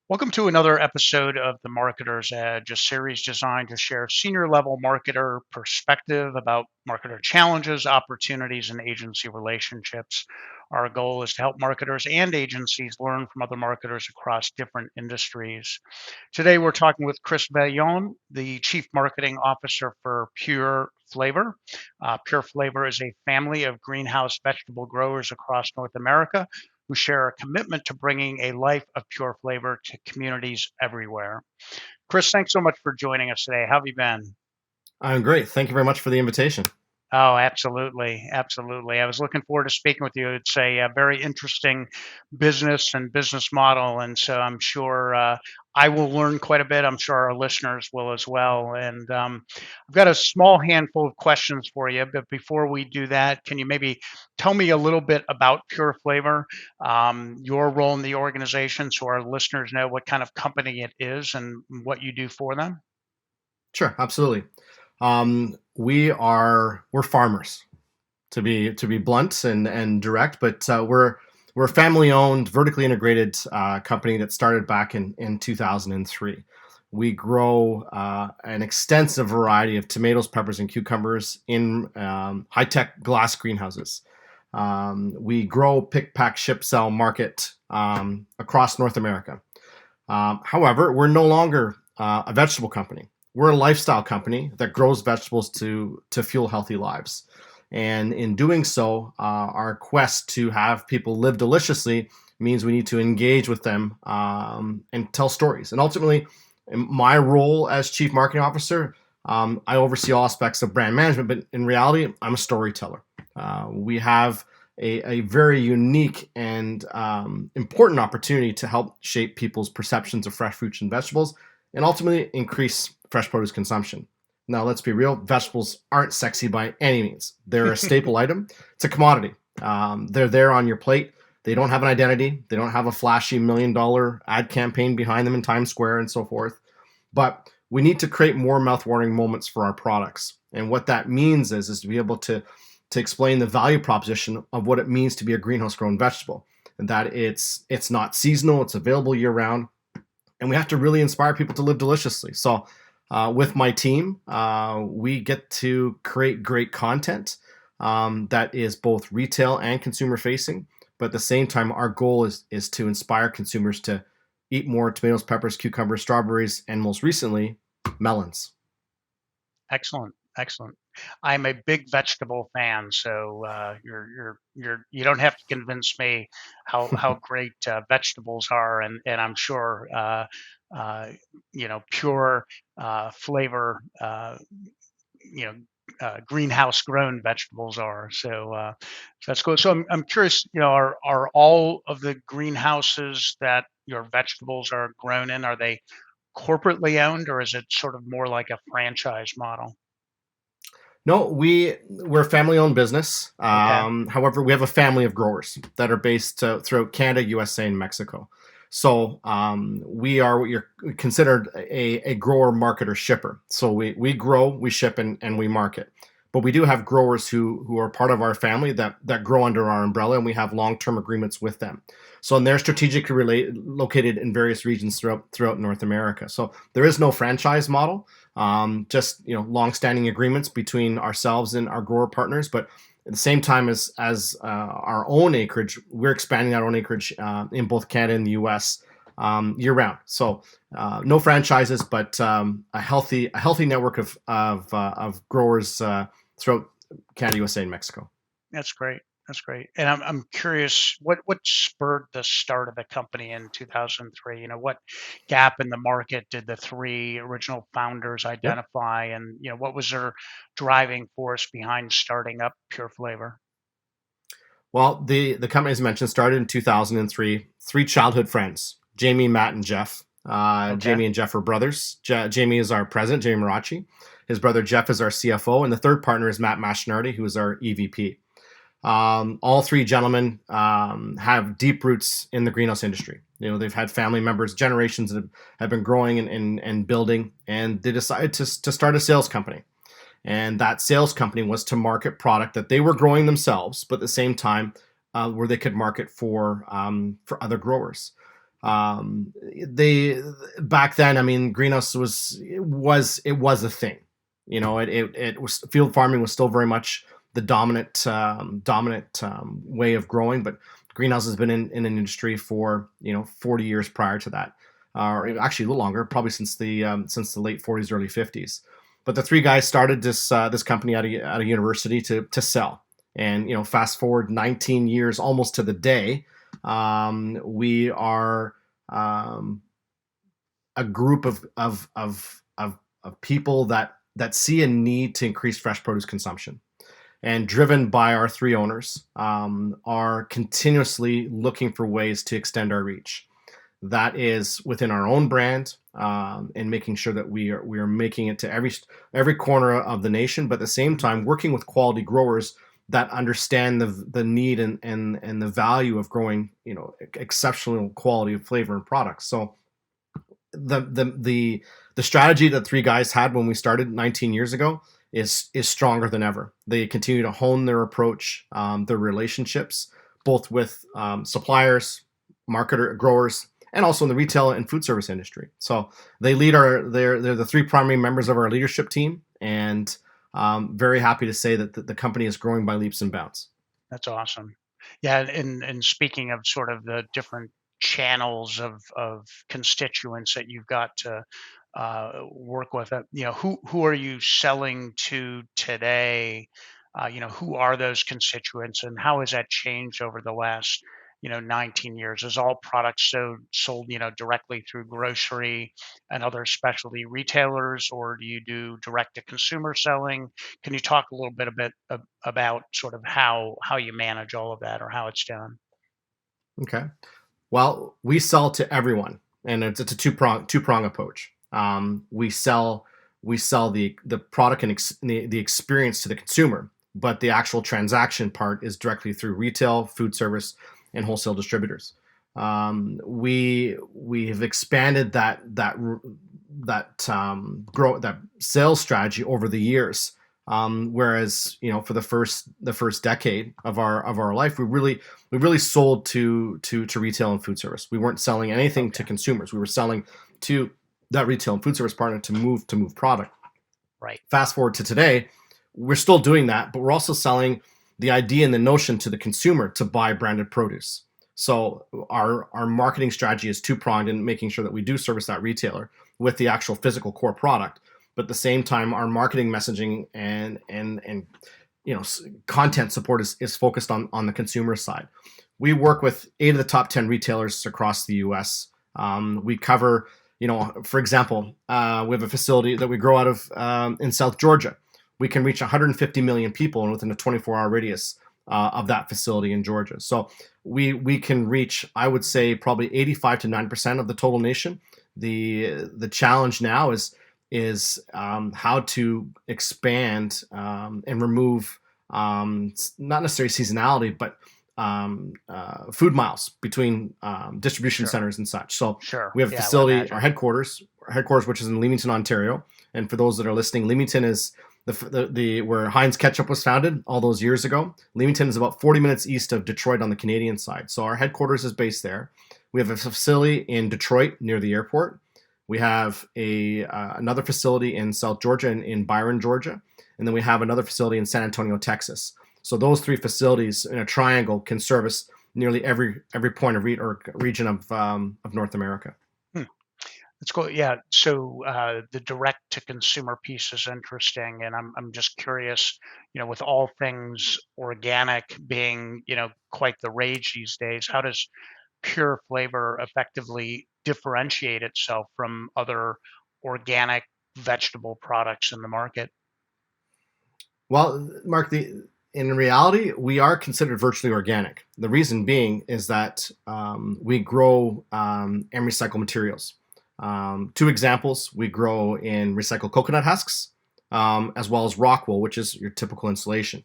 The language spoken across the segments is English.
Welcome to another episode of the Marketer's Edge, a series designed to share senior level marketer perspective about marketer challenges, opportunities, and agency relationships. Our goal is to help marketers and agencies learn from other marketers across different industries. Today, we're talking with Chris Veillon, the Chief Marketing Officer for Pure Flavor. Pure Flavor is a family of greenhouse vegetable growers across North America who share a commitment to bringing a life of pure flavor to communities everywhere. Chris, thanks so much for joining us today. How have you been? I'm great. Thank you very much for the invitation. Oh, absolutely. Absolutely. I was looking forward to speaking with you. It's a very interesting business and business model. And so I'm sure I will learn quite a bit. I'm sure our listeners will as well. And I've got a small handful of questions for you. But before we do that, can you maybe tell me a little bit about Pure Flavor, your role in the organization, so our listeners know what kind of company it is and what you do for them? Sure, absolutely. We're farmers to be blunt and direct, but we're a family owned, vertically integrated company that started back in 2003. We grow an extensive variety of tomatoes, peppers, and cucumbers in high tech glass greenhouses. We grow, pick, pack, ship, sell, market across North America. However, we're no longer a vegetable company. We're a lifestyle company that grows vegetables to fuel healthy lives. And in doing so, our quest to have people live deliciously means we need to engage with them and tell stories. And ultimately, in my role as chief marketing officer, I oversee all aspects of brand management, but in reality, I'm a storyteller. We have a very unique and important opportunity to help shape people's perceptions of fresh fruits and vegetables and ultimately increase fresh produce consumption. Now, let's be real, vegetables aren't sexy by any means. They're a staple item, it's a commodity. They're there on your plate. They don't have an identity, they don't have a flashy $1 million ad campaign behind them in Times Square and so forth. But we need to create more mouth-watering moments for our products. And what that means is to be able to explain the value proposition of what it means to be a greenhouse grown vegetable, and that it's not seasonal, it's available year round, and we have to really inspire people to live deliciously. So with my team, we get to create great content that is both retail and consumer facing. But at the same time, our goal is to inspire consumers to eat more tomatoes, peppers, cucumbers, strawberries, and most recently, melons. Excellent, excellent. I'm a big vegetable fan, so you don't have to convince me how great vegetables are, and I'm sure uh, pure flavor, greenhouse grown vegetables are. So that's cool. So I'm curious, are all of the greenhouses that your vegetables are grown in, are they corporately owned, or is it sort of more like a franchise model? No, we're a family-owned business. Okay. However, we have a family of growers that are based throughout Canada, USA, and Mexico. So we are what you're considered a grower, marketer, shipper. So we grow, we ship, and we market. But we do have growers who are part of our family that grow under our umbrella, and we have long-term agreements with them. So and they're strategically located in various regions throughout North America. So there is no franchise model, just long-standing agreements between ourselves and our grower partners. But at the same time as our own acreage, we're expanding our own acreage in both Canada and the U.S. Year round. So no franchises, but a healthy network of growers throughout Canada, USA, and Mexico. That's great. That's great. And I'm curious, what spurred the start of the company in 2003? What gap in the market did the three original founders Yep. identify, and what was their driving force behind starting up Pure Flavor? Well, the company, as mentioned, started in 2003. Three childhood friends: Jamie, Matt, and Jeff. Okay. Jamie and Jeff are brothers. Jamie is our president, Jamie Marachi. His brother Jeff is our CFO, and the third partner is Matt Mashinardi, who is our EVP. All three gentlemen have deep roots in the greenhouse industry. They've had family members, generations that have been growing and building, and they decided to start a sales company. And that sales company was to market product that they were growing themselves, but at the same time, where they could market for other growers. They back then, I mean, greenhouse was a thing. It was field farming was still very much the dominant way of growing, but greenhouse has been in an industry for 40 years prior to that, or actually a little longer, probably since the late 40s, early 50s. But the three guys started this company out of university to sell, and fast forward 19 years, almost to the day, we are a group of people that see a need to increase fresh produce consumption, and driven by our three owners, are continuously looking for ways to extend our reach. That is within our own brand, and making sure that we are making it to every corner of the nation, but at the same time working with quality growers that understand the need and the value of growing exceptional quality of flavor and products. So the strategy that three guys had when we started 19 years ago is stronger than ever. They continue to hone their approach, their relationships, both with suppliers, growers, and also in the retail and food service industry. So they're the three primary members of our leadership team, and very happy to say that the company is growing by leaps and bounds. That's awesome. Yeah, and speaking of sort of the different channels of constituents that you've got to work with, who are you selling to today? Who are those constituents, and how has that changed over the last 19 years? Is all products sold directly through grocery and other specialty retailers, or do you do direct to consumer selling? Can you talk a little bit about sort of how you manage all of that, or how it's done? Okay. Well, we sell to everyone, and it's a two prong approach. We sell the product and the experience to the consumer, but the actual transaction part is directly through retail, food service, and wholesale distributors. We have expanded that sales strategy over the years. Whereas for the first decade of our life, we really sold to retail and food service. We weren't selling anything to Okay. consumers. We were selling to that retail and food service partner to move product. Right. Fast forward to today, we're still doing that, but we're also selling the idea and the notion to the consumer to buy branded produce. So our marketing strategy is two pronged in making sure that we do service that retailer with the actual physical core product, but at the same time, our marketing messaging and content support is focused on the consumer side. We work with 8 of the top 10 retailers across the U.S. We cover, for example, we have a facility that we grow out of in South Georgia. We can reach 150 million people within a 24-hour radius of that facility in Georgia. So we can reach, I would say, probably 85 to 9% of the total nation. The challenge now is how to expand and remove not necessarily seasonality, but food miles between distribution Sure. centers and such. So Sure. we have a Yeah, I would facility, our imagine. headquarters, which is in Leamington, Ontario. And for those that are listening, Leamington is the where Heinz Ketchup was founded all those years ago. Leamington is about 40 minutes east of Detroit on the Canadian side. So our headquarters is based there. We have a facility in Detroit near the airport. We have another facility in South Georgia, in Byron, Georgia, and then we have another facility in San Antonio, Texas. So those 3 facilities in a triangle can service nearly every point of region of North America. Hmm. That's cool. Yeah. So the direct to consumer piece is interesting, and I'm just curious. With all things organic being quite the rage these days, how does pure flavor effectively differentiate itself from other organic vegetable products in the market? Well, Mark, in reality, we are considered virtually organic. The reason being is that we grow and recycle materials. 2 examples: we grow in recycled coconut husks, as well as rock wool, which is your typical insulation.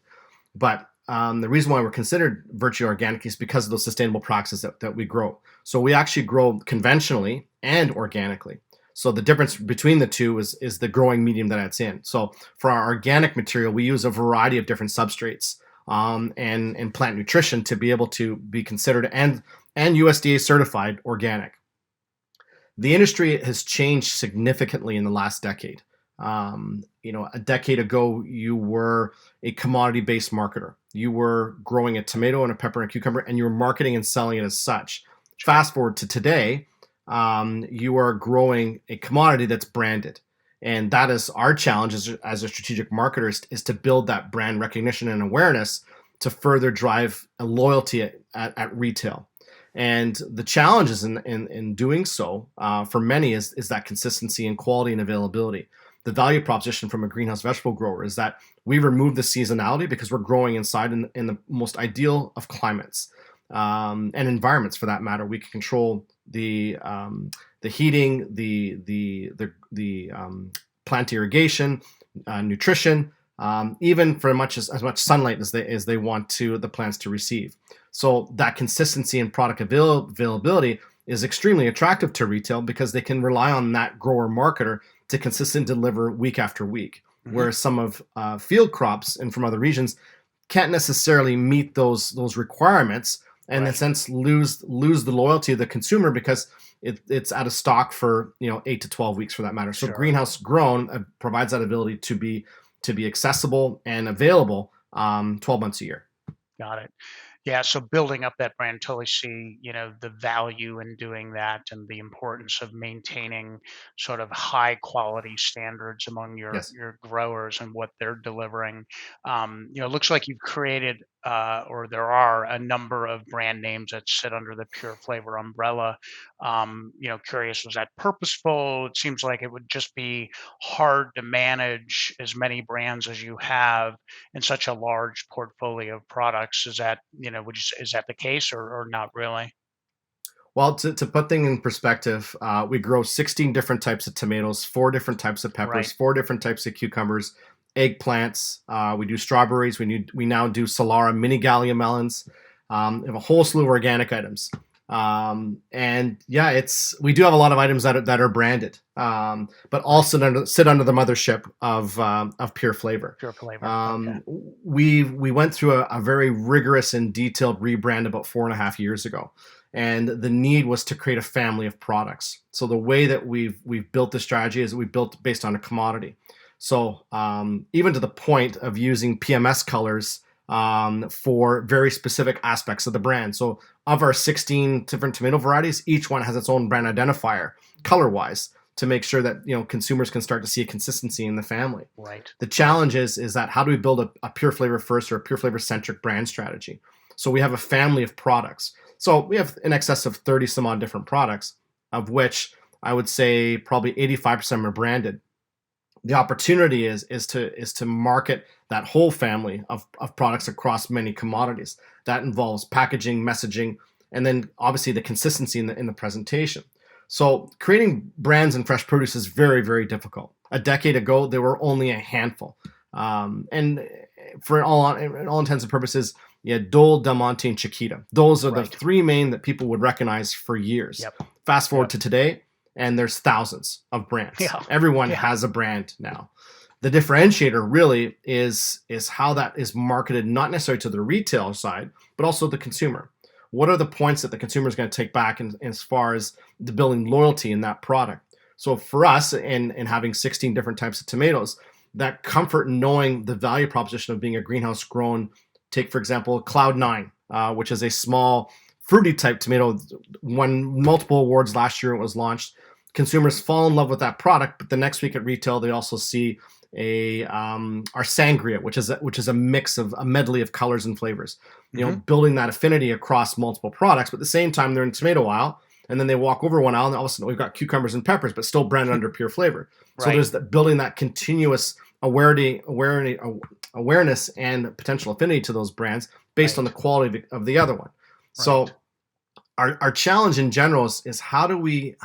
But the reason why we're considered virtually organic is because of those sustainable practices that we grow. So we actually grow conventionally and organically. So the difference between the two is the growing medium that it's in. So for our organic material, we use a variety of different substrates and plant nutrition to be able to be considered and USDA certified organic. The industry has changed significantly in the last decade. A decade ago, you were a commodity-based marketer. You were growing a tomato and a pepper and a cucumber, and you were marketing and selling it as such. Sure. Fast forward to today, you are growing a commodity that's branded. And that is our challenge as a strategic marketer is to build that brand recognition and awareness to further drive a loyalty at retail. And the challenges in doing so for many is that consistency and quality and availability. The value proposition from a greenhouse vegetable grower is that we remove the seasonality because we're growing inside in the most ideal of climates and environments for that matter. We can control the heating, the plant irrigation, nutrition, even for as much sunlight as they want the plants to receive. So that consistency and product availability is extremely attractive to retail because they can rely on that grower marketer to consistently deliver week after week. Mm-hmm. Whereas some of field crops and from other regions can't necessarily meet those requirements, and in a sense lose the loyalty of the consumer because it's out of stock for 8 to 12 weeks for that matter. So greenhouse grown provides that ability to be accessible and available 12 months a year. Got it. Yeah, so building up that brand, totally see, the value in doing that and the importance of maintaining sort of high quality standards among your Yes. your growers and what they're delivering. It looks like you've created or there are a number of brand names that sit under the Pure Flavor umbrella. Curious, was that purposeful? It seems like it would just be hard to manage as many brands as you have in such a large portfolio of products. Is that, is that the case or not really? Well, to put things in perspective, we grow 16 different types of tomatoes, 4 different types of peppers, Right. 4 different types of cucumbers, eggplants. We do strawberries. We now do Solara mini Gallia melons. We have a whole slew of organic items. And yeah, we do have a lot of items that are branded, but also sit under the mothership of Pure Flavor. Pure Flavor. Okay. We went through a very rigorous and detailed rebrand about 4.5 years ago, and the need was to create a family of products. So the way that we've built the strategy is we built based on a commodity. So even to the point of using PMS colors for very specific aspects of the brand. So of our 16 different tomato varieties, each one has its own brand identifier color-wise to make sure that consumers can start to see a consistency in the family. Right. The challenge is that how do we build a Pure Flavor first or a Pure Flavor centric brand strategy? So we have a family of products. So we have in excess of 30 some odd different products, of which I would say probably 85% are branded. The opportunity is to market that whole family of products across many commodities. That involves packaging, messaging, and then obviously the consistency in the presentation. So creating brands in fresh produce is very, very difficult. A decade ago, there were only a handful. And for all intents and purposes, you had Dole, Del Monte, and Chiquita. Those are the 3 main that people would recognize for years. Yep. Fast forward to today, and there's thousands of brands. Yeah. Everyone has a brand now. The differentiator really is how that is marketed, not necessarily to the retail side, but also the consumer. What are the points that the consumer is going to take back as far as the building loyalty in that product? So for us, in having 16 different types of tomatoes, that comfort in knowing the value proposition of being a greenhouse grown, take for example, Cloud 9, which is a small fruity type tomato, won multiple awards last year. It was launched. Consumers fall in love with that product, but the next week at retail, they also see our sangria, which is a mix of a medley of colors and flavors. Building that affinity across multiple products, but at the same time they're in tomato aisle, and then they walk over one aisle, and all of a sudden we've got cucumbers and peppers, but still branded under Pure Flavor. So there's building that continuous awareness and potential affinity to those brands based on the quality of the other one. So our challenge in general is how do we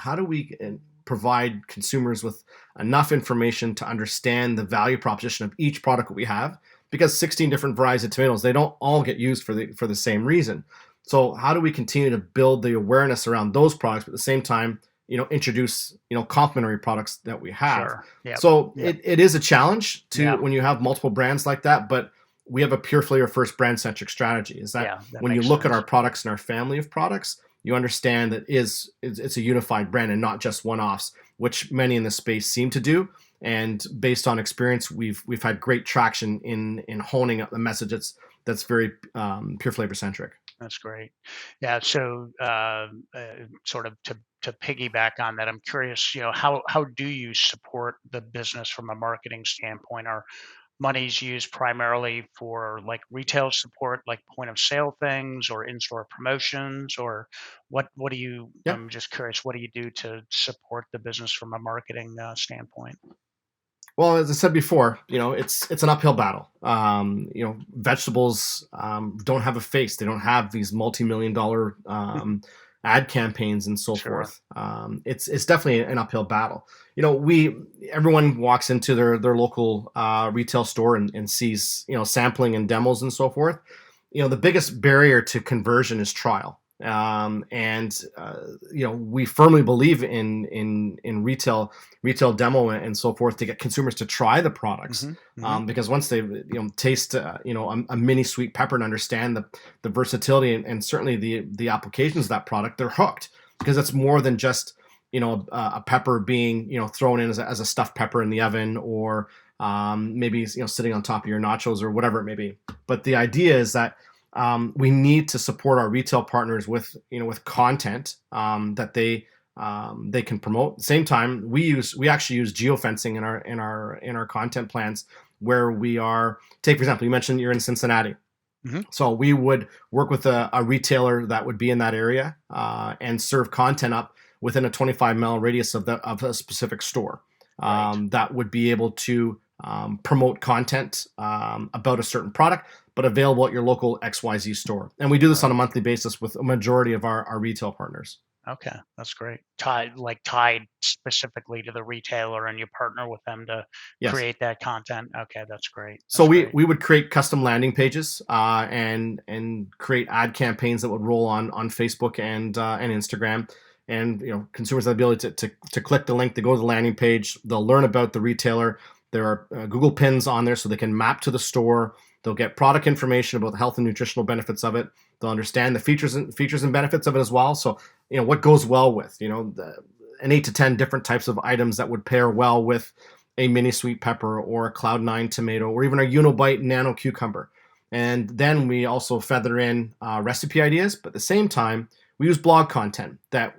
provide consumers with enough information to understand the value proposition of each product that we have, because 16 different varieties of tomatoes, they don't all get used for the same reason. So how do we continue to build the awareness around those products, but at the same time, introduce, complementary products that we have. Sure. Yep. So Yep. it is a challenge when you have multiple brands like that, but we have a Pure Flavor first brand centric strategy. Is that when you look at our products and our family of products, you understand that it's a unified brand and not just one-offs, which many in the space seem to do. And based on experience, we've had great traction in honing up the message that's very pure flavor centric. That's great. Yeah. So, sort of to piggyback on that, I'm curious. How do you support the business from a marketing standpoint? Are monies used primarily for like retail support, like point of sale things, or in-store promotions, or what do you? Yeah. I'm just curious. What do you do to support the business from a marketing standpoint? Well, as I said before, it's an uphill battle. Vegetables don't have a face. They don't have these multi-million dollar ad campaigns and so Sure. forth. It's definitely an uphill battle. We everyone walks into their local retail store and sees sampling and demos and so forth. The biggest barrier to conversion is trial. And we firmly believe in retail demo and so forth to get consumers to try the products, Hmm. Hmm. because once they taste a mini sweet pepper and understand the versatility and certainly the applications of that product, they're hooked, because it's more than just a pepper being thrown in as a stuffed pepper in the oven, or maybe sitting on top of your nachos or whatever it may be. But the idea is that we need to support our retail partners with content that they can promote. At the same time, we actually use geofencing in our content plans, where we are. Take for example, you mentioned you're in Cincinnati. Hmm. So we would work with a retailer that would be in that area, and serve content up within a 25-mile radius of a specific store, Right. that would be able to promote content about a certain product, but available at your local XYZ store. And we do this on a Right. monthly basis with a majority of our retail partners. Okay, that's great. Tied specifically to the retailer, and you partner with them to Yes. create that content. Okay, that's great. So That's we great. we would create custom landing pages, and create ad campaigns that would roll on Facebook and Instagram, and consumers have the ability to click the link, to go to the landing page, they'll learn about the retailer. There are Google pins on there, so they can map to the store. They'll get product information about the health and nutritional benefits of it. They'll understand the features and benefits of it as well. So what goes well with an 8 to 10 different types of items that would pair well with a mini sweet pepper or a Cloud9 tomato or even a Unibite nano cucumber. And then we also feather in recipe ideas, but at the same time, we use blog content that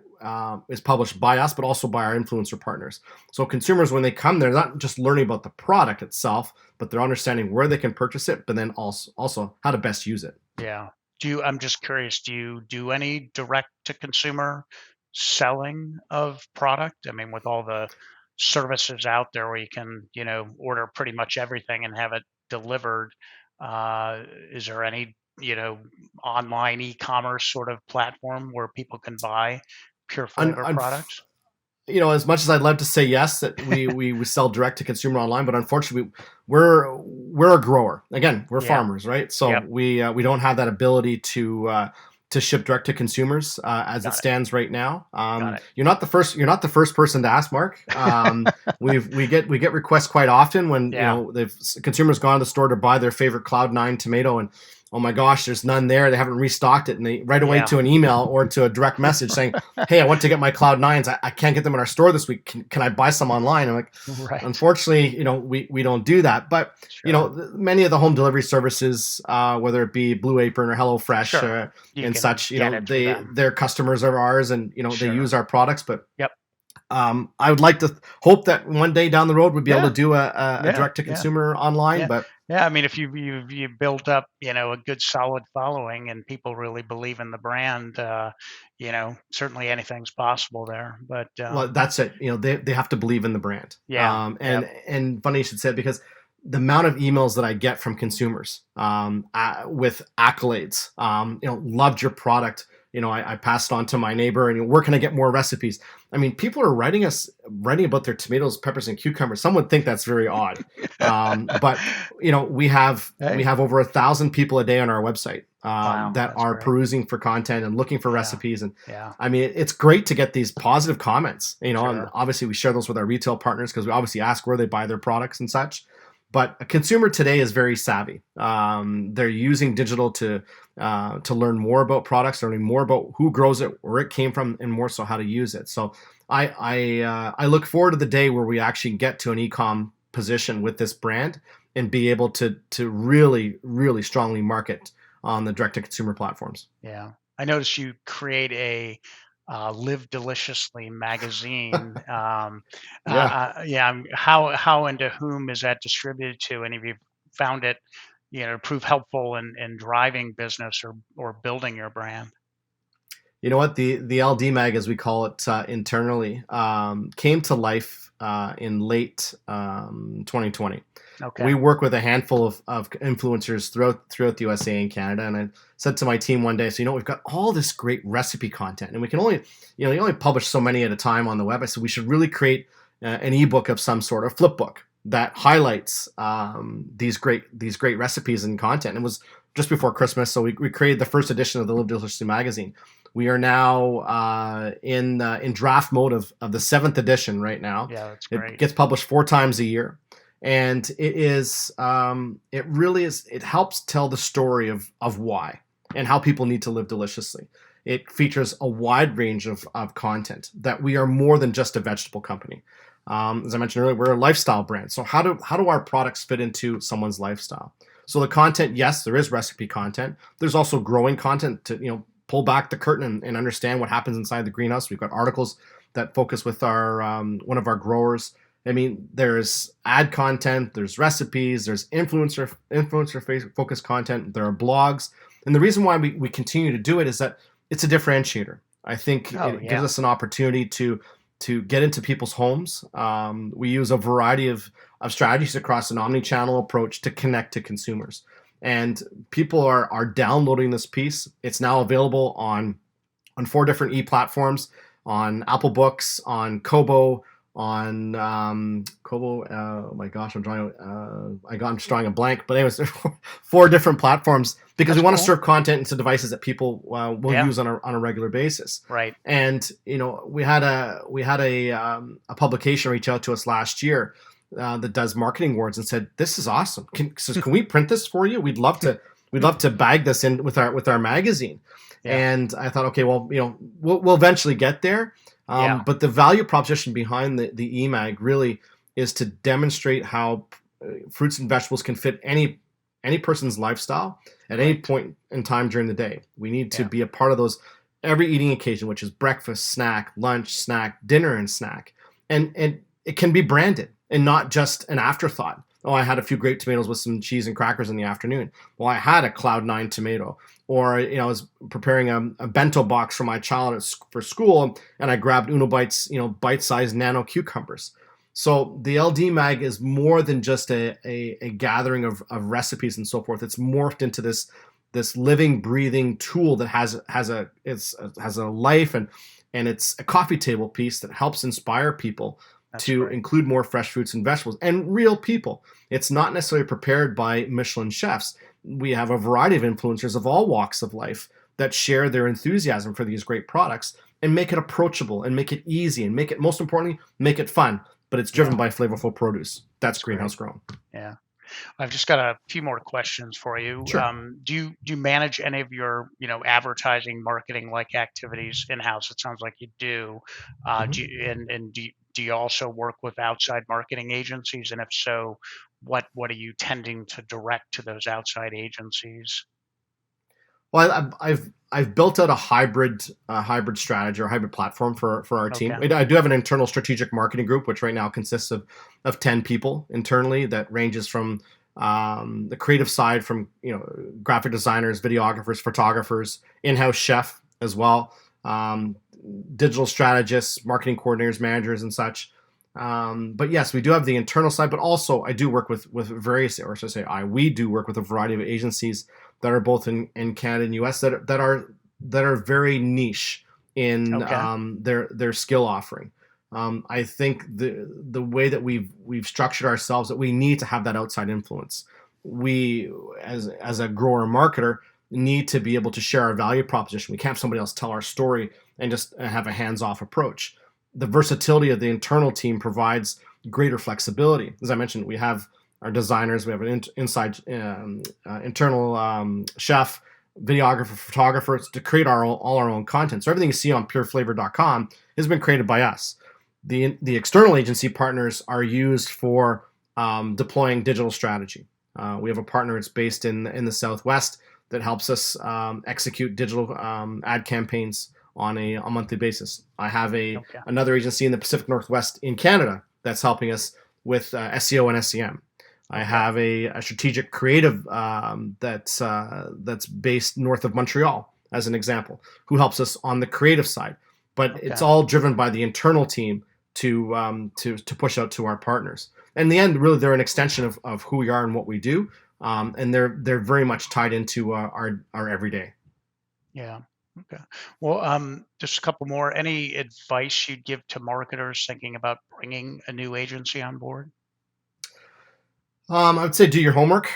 is published by us, but also by our influencer partners. So consumers, when they come, they're not just learning about the product itself, but they're understanding where they can purchase it, but then also how to best use it. Yeah. I'm just curious, do you do any direct to consumer selling of product? I mean, with all the services out there where you can, order pretty much everything and have it delivered, is there any, online e-commerce sort of platform where people can buy pure Un- flavor un- products? as much as I'd love to say yes, that we sell direct to consumer online, but unfortunately, we're a grower. Again, we're Yeah. farmers, right? So Yep. we don't have that ability to ship direct to consumers as it Got it. stands right now. Got it. You're not the first person to ask, Mark. We get requests quite often when Yeah. they've consumers gone to the store to buy their favorite Cloud9 tomato, and oh my gosh, there's none there. They haven't restocked it, and they right away Yeah. to an email or to a direct message saying, "Hey, I want to get my Cloud9s. I can't get them in our store this week. Can I buy some online?" I'm like, Right. unfortunately, we don't do that. But Sure. many of the home delivery services, whether it be Blue Apron or HelloFresh, Sure. You and can such, get it through them. they're customers of ours, and they Sure. use our products. But Yep. I would like to hope that one day down the road we'd be able Yeah. to do a Yeah. direct to Yeah. consumer online. Yeah. But Yeah. I mean, if you built up, a good solid following and people really believe in the brand, certainly anything's possible there. But well, that's it. They have to believe in the brand. yeah. And Yep. funny you should say it, because the amount of emails that I get from consumers with accolades, loved your product. I passed it on to my neighbor, and where can I get more recipes? I mean, people are writing about their tomatoes, peppers, and cucumbers. Some would think that's very odd, but we Hey. have over 1,000 people a day on our website Wow. that That's are great. perusing for content and looking for Yeah. recipes. And Yeah. I mean, it's great to get these positive comments, and Sure. obviously we share those with our retail partners, because we obviously ask where they buy their products and such. But a consumer today is very savvy. They're using digital to learn more about products, learning more about who grows it, where it came from, and more so how to use it. So I look forward to the day where we actually get to an e-com position with this brand and be able to really strongly market on the direct to consumer platforms. Yeah. I noticed you create a Live Deliciously magazine. Yeah. Yeah. How and to whom is that distributed to? And have you found it, prove helpful in driving business or building your brand? You know what? The LD mag, as we call it internally, came to life in late 2020. Okay. We work with a handful of influencers throughout the USA and Canada, and I said to my team one day, so we've got all this great recipe content, and we can only you only publish so many at a time on the web. I said we should really create an ebook of some sort, a flip book that highlights these great recipes and content. And it was just before Christmas, so we created the first edition of the Live Deliciously magazine. We are now in draft mode of the seventh edition right now. Yeah, that's It great. gets published 4 times a year, and it really is. It helps tell the story of why and how people need to live deliciously. It features a wide range of content, that we are more than just a vegetable company. As I mentioned earlier, we're a lifestyle brand. So how do our products fit into someone's lifestyle? So the content, yes, there is recipe content. There's also growing content to pull back the curtain and understand what happens inside the greenhouse. We've got articles that focus with our one of our growers. I mean, there's ad content, there's recipes, there's influencer focused content, there are blogs. And the reason why we continue to do it is that it's a differentiator. I think Oh, it gives yeah. us an opportunity to get into people's homes. We use a variety of strategies across an omni-channel approach to connect to consumers. And people are downloading this piece. It's now available on 4 different e-platforms, on Apple Books, on Kobo, on Kobo. Oh my gosh, I'm just drawing a blank. But anyways, 4 different platforms because That's we want to cool. serve content into devices that people will Yeah. use on a regular basis. Right. And we had a publication reach out to us last year that does marketing awards and said, "This is awesome. Can we print this for you? We'd love to bag this in with our magazine." Yeah. And I thought, okay, well, we'll eventually get there. Yeah. But the value proposition behind the eMag really is to demonstrate how fruits and vegetables can fit any person's lifestyle at any Right. point in time during the day. We need to Yeah. be a part of those every eating occasion, which is breakfast, snack, lunch, snack, dinner, and snack. And it can be branded and not just an afterthought. Oh, I had a few grape tomatoes with some cheese and crackers in the afternoon. Well, I had a Cloud9 tomato. Or, I was preparing a bento box for my child for school, and I grabbed Uno Bites, bite-sized nano cucumbers. So the LD Mag is more than just a gathering of recipes and so forth. It's morphed into this living, breathing tool that has a life, and it's a coffee table piece that helps inspire people That's to great. include more fresh fruits and vegetables and real people. It's not necessarily prepared by Michelin chefs. We have a variety of influencers of all walks of life that share their enthusiasm for these great products and make it approachable and make it easy and most importantly, make it fun. But it's driven Yeah. by flavorful produce. That's That's great. greenhouse grown. Yeah. I've just got a few more questions for you. Sure. Do you manage any of your advertising marketing like activities in house? It sounds like you do. Mhm. Do you also work with outside marketing agencies? And if so, what are you tending to direct to those outside agencies? Well, I've built out a hybrid strategy or hybrid platform for our team. Okay. I do have an internal strategic marketing group, which right now consists of 10 people internally. That ranges from the creative side, from graphic designers, videographers, photographers, in-house chef as well, um, digital strategists, marketing coordinators, managers, and such. But yes, we do have the internal side, but also I do work with various, or should I say, we do work with a variety of agencies that are both in Canada and US that are very niche in Okay. their skill offering. I think the way that we've structured ourselves, that we need to have that outside influence. We, as a grower and marketer, need to be able to share our value proposition. We can't have somebody else tell our story and just have a hands-off approach. The versatility of the internal team provides greater flexibility. As I mentioned, we have our designers. We have an inside internal chef, videographer, photographer to create all our own content. So everything you see on pureflavor.com has been created by us. The external agency partners are used for deploying digital strategy. We have a partner that's based in the Southwest that helps us execute digital ad campaigns on a monthly basis. I have Okay. another agency in the Pacific Northwest in Canada that's helping us with SEO and SEM. I Okay. have a strategic creative that's based north of Montreal, as an example, who helps us on the creative side. But it's Okay. all driven by the internal team to push out to our partners. In the end, really, they're an extension of who we are and what we do, and they're very much tied into our everyday. Yeah. Okay. Well, just a couple more. Any advice you'd give to marketers thinking about bringing a new agency on board? I would say do your homework.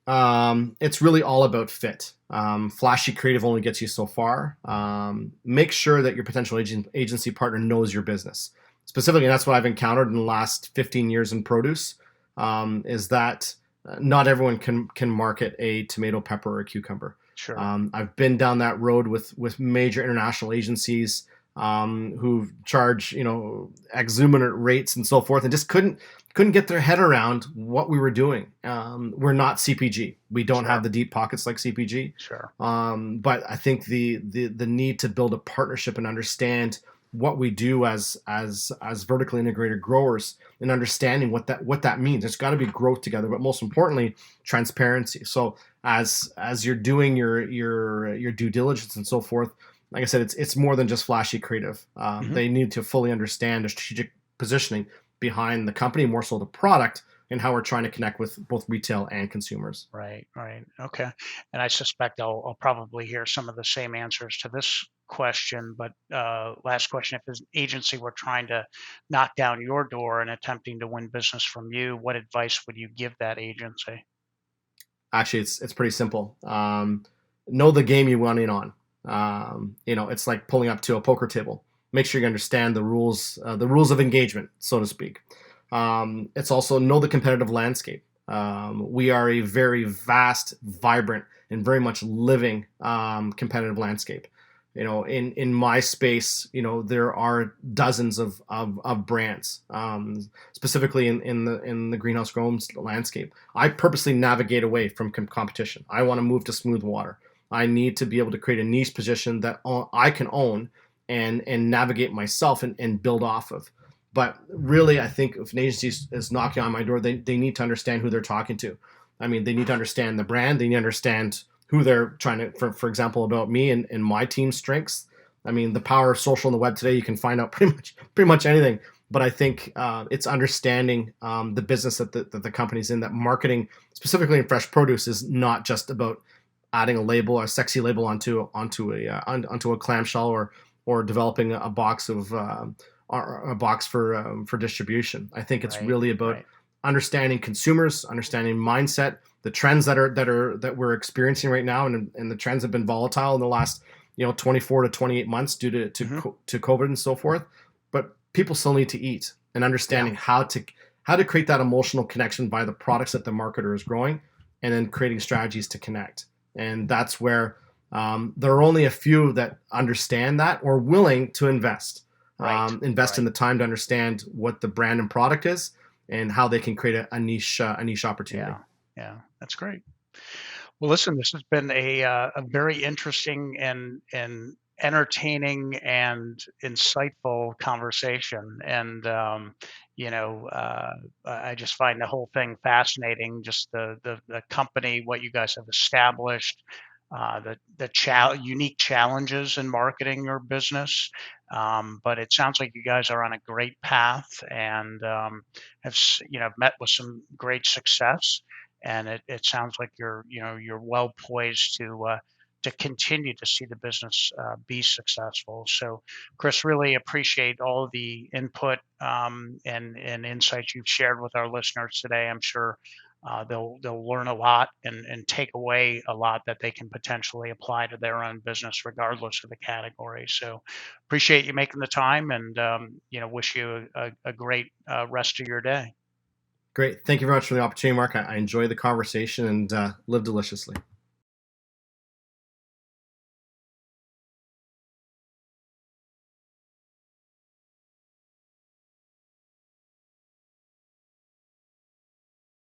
It's really all about fit. Flashy creative only gets you so far. Make sure that your potential agency partner knows your business. Specifically, and that's what I've encountered in the last 15 years in produce, is that not everyone can market a tomato, pepper, or a cucumber. Sure. I've been down that road with major international agencies who charge exorbitant rates and so forth, and just couldn't get their head around what we were doing. We're not CPG. We don't have Sure. the deep pockets like CPG. Sure. But I think the need to build a partnership and understand what we do as vertically integrated growers and understanding what that means. There's got to be growth together, but most importantly, transparency. So as you're doing your due diligence and so forth, like I said, it's more than just flashy creative. Hmm. They need to fully understand the strategic positioning behind the company, more so the product, and how we're trying to connect with both retail and consumers. Right. Right. Okay. And I suspect I'll probably hear some of the same answers to this question. But last question: if an agency were trying to knock down your door and attempting to win business from you, what advice would you give that agency? Actually, it's pretty simple. Know the game you want in on. It's like pulling up to a poker table. Make sure you understand the rules of engagement, so to speak. It's also know the competitive landscape. We are a very vast, vibrant, and very much living competitive landscape. In my space, there are dozens of brands, specifically in the greenhouse grows landscape. I purposely navigate away from competition. I want to move to smooth water. I need to be able to create a niche position that I can own and navigate myself and build off of. But really, I think if an agency is knocking on my door, they need to understand who they're talking to. I mean, they need to understand the brand. They need to understand who they're trying to, for example, about me and my team's strengths. I mean, the power of social on the web today, you can find out pretty much anything. But I think it's understanding the business that the company's in. That marketing, specifically in fresh produce, is not just about adding a label, a sexy label onto a clamshell, or developing a box of a box for distribution. I think it's Right. really about Right. understanding consumers, understanding mindset, the trends that we're experiencing right now, and the trends have been volatile in the last 24 to 28 months due Hmm. to COVID and so forth. But people still need to eat, and Yeah. understanding how to create that emotional connection by the products that the marketer is growing, and then creating strategies to connect. And that's where there are only a few that understand that or willing to Right. invest in Right. the time to understand what the brand and product is and how they can create a niche opportunity. Yeah. Yeah. That's great. Well, listen, this has been a very interesting and entertaining and insightful conversation. And I just find the whole thing fascinating. Just the company, what you guys have established, the unique challenges in marketing your business. But it sounds like you guys are on a great path and met with some great success, and it sounds like you're well poised to continue to see the business be successful. So, Chris, really appreciate all the input and insights you've shared with our listeners today. I'm sure they'll learn a lot and take away a lot that they can potentially apply to their own business, regardless of the category. So, appreciate you making the time, and wish you a great rest of your day. Great. Thank you very much for the opportunity, Mark. I enjoyed the conversation and live deliciously.